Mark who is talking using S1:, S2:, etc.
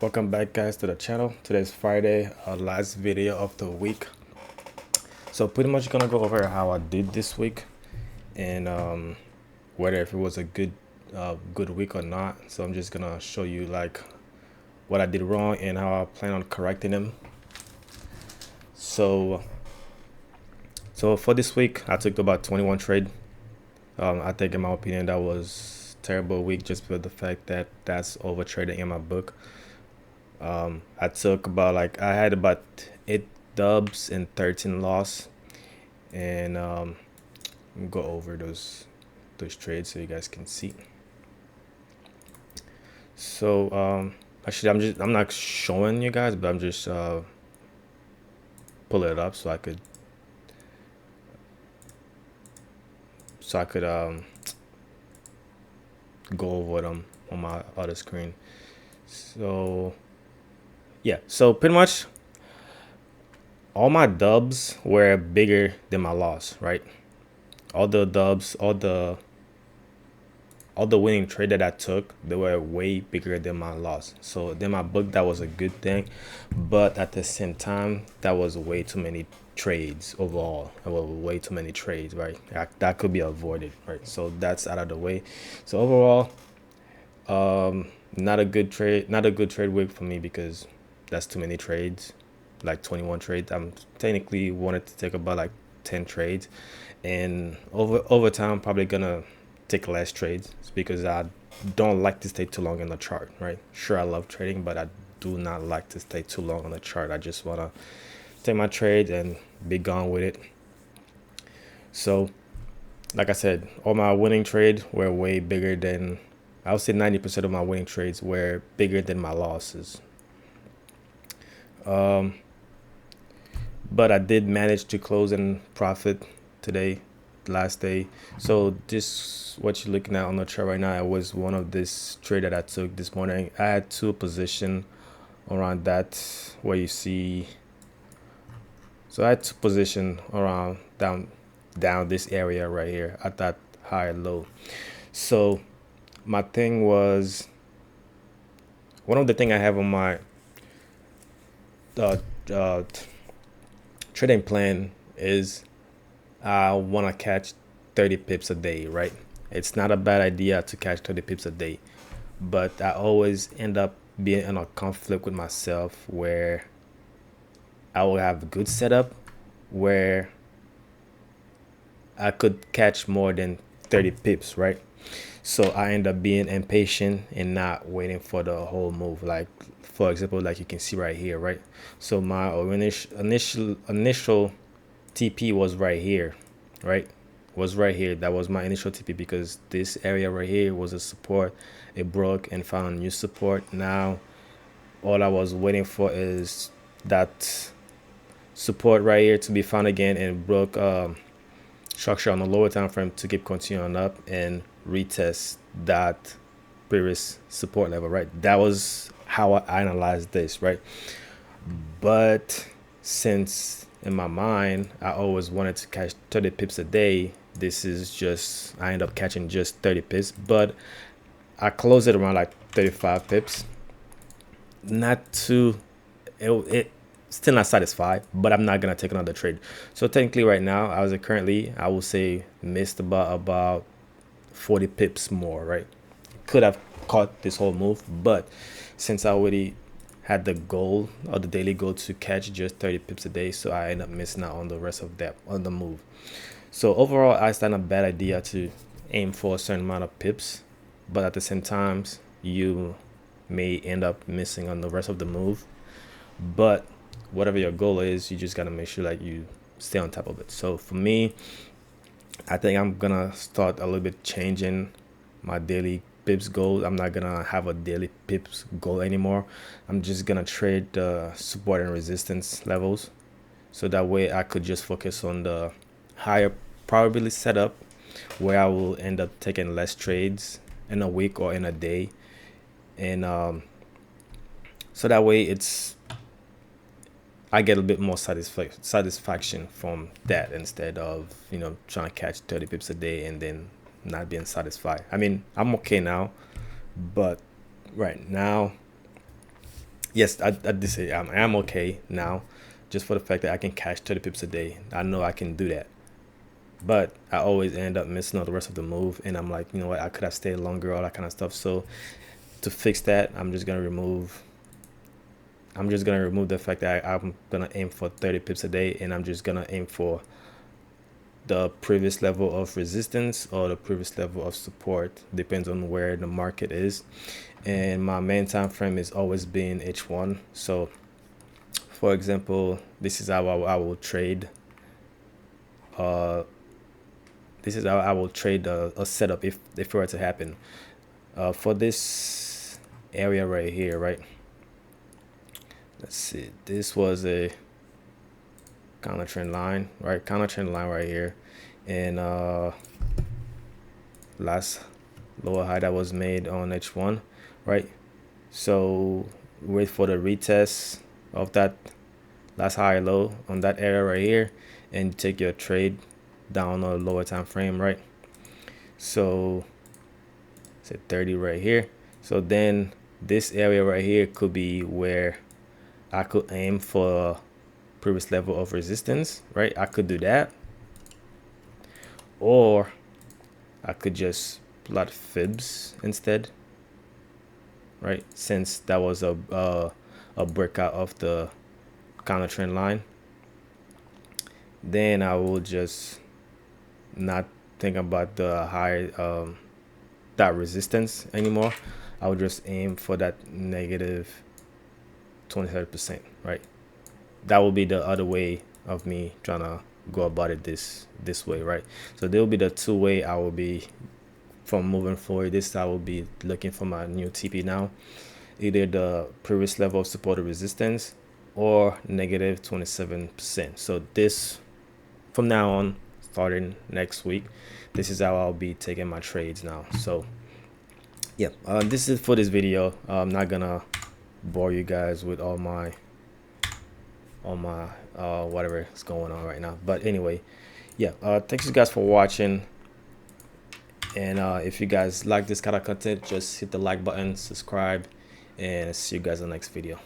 S1: Welcome back, guys, to the channel. Today's Friday, last video of the week. So pretty much gonna go over how I did this week and whether if it was a good week or not. So I'm just gonna show you like what I did wrong and how I plan on correcting them. So for this week, I took about 21 trade. I think in my opinion that was terrible week just for the fact that that's over trading in my book. I took I had about 8 dubs and 13 loss, and go over those trades so you guys can see. So actually I'm not showing you guys, but I'm just pull it up so I could go over them on my other screen. So yeah, so pretty much all my dubs were bigger than my loss, right? All the dubs, all the winning trade that I took, they were way bigger than my loss. So in my book, that was a good thing, but at the same time, that was way too many trades overall. Well, way too many trades, right? That could be avoided, right? So that's out of the way. So overall, not a good trade week for me because that's too many trades, like 21 trades. I'm technically wanted to take about like 10 trades, and over time probably gonna take less trades because I don't like to stay too long in the chart, right? Sure, I love trading, but I do not like to stay too long on the chart. I just want to take my trade and be gone with it. So like I said, all my winning trades were way bigger than, I would say 90% of my winning trades were bigger than my losses. But I did manage to close in profit today, last day. So this, what you're looking at on the chart right now, was one of this trade that I took this morning. I had two position around that where you see. So I had two position around down this area right here at that high low. So my thing was, one of the thing I have on my trading plan is I want to catch 30 pips a day, right? It's not a bad idea to catch 30 pips a day, but I always end up being in a conflict with myself where I will have a good setup where I could catch more than 30 pips, right? So I end up being impatient and not waiting for the whole move. Like for example, like you can see right here, right? So my initial TP was right here, right? Was right here. That was my initial TP because this area right here was a support. It broke and found a new support. Now all I was waiting for is that support right here to be found again and broke structure on the lower time frame to keep continuing up and retest that previous support level, right? That was how I analyzed this, right? But since in my mind I always wanted to catch 30 pips a day, this is just, I end up catching just 30 pips, but I closed it around like 35 pips. Not too, it still not satisfied, but I'm not gonna take another trade. So technically right now, I will say missed about 40 pips more, right? Could have caught this whole move, but since I already had the goal or the daily goal to catch just 30 pips a day, so I end up missing out on the rest of that on the move. So overall, it's not a bad idea to aim for a certain amount of pips, but at the same time, you may end up missing on the rest of the move. But whatever your goal is, you just gotta make sure like you stay on top of it. So for me, I think I'm gonna start a little bit changing my daily pips goal. I'm not gonna have a daily pips goal anymore. I'm just gonna trade the support and resistance levels, so that way I could just focus on the higher probability setup where I will end up taking less trades in a week or in a day, and so that way I get a bit more satisfaction from that instead of trying to catch 30 pips a day and then not being satisfied. I mean, I'm okay now, but right now Yes, I did say I'm okay now, just for the fact that I can catch 30 pips a day. I know I can do that, but I always end up missing all the rest of the move, and I'm like, you know what, I could have stayed longer, all that kind of stuff. So to fix that, I'm just gonna remove the fact that I'm gonna aim for 30 pips a day, and I'm just gonna aim for the previous level of resistance or the previous level of support, depends on where the market is. And my main time frame is always being H1. So for example, this is how I will trade. This is how I will trade a setup if it were to happen. For this area right here, right? Let's see. This was a counter trend line, right? Counter trend line right here, and last lower high that was made on H1, right? So wait for the retest of that last high low on that area right here, and take your trade down a lower time frame, right? So say 30 right here. So then this area right here could be where I could aim for previous level of resistance, right? I could do that, or I could just plot fibs instead, right? Since that was a breakout of the counter trend line, then I will just not think about the high that resistance anymore. I would just aim for that negative 27%, right? That will be the other way of me trying to go about it this way, right? So there will be the two way I will be from moving forward. This I will be looking for my new TP now, either the previous level of support or resistance or negative 27%. So this, from now on, starting next week, this is how I'll be taking my trades now. So yeah, this is for this video. I'm not gonna bore you guys with all my whatever is going on right now, but anyway, yeah, thanks you guys for watching. And if you guys like this kind of content, just hit the like button, subscribe, and see you guys in the next video.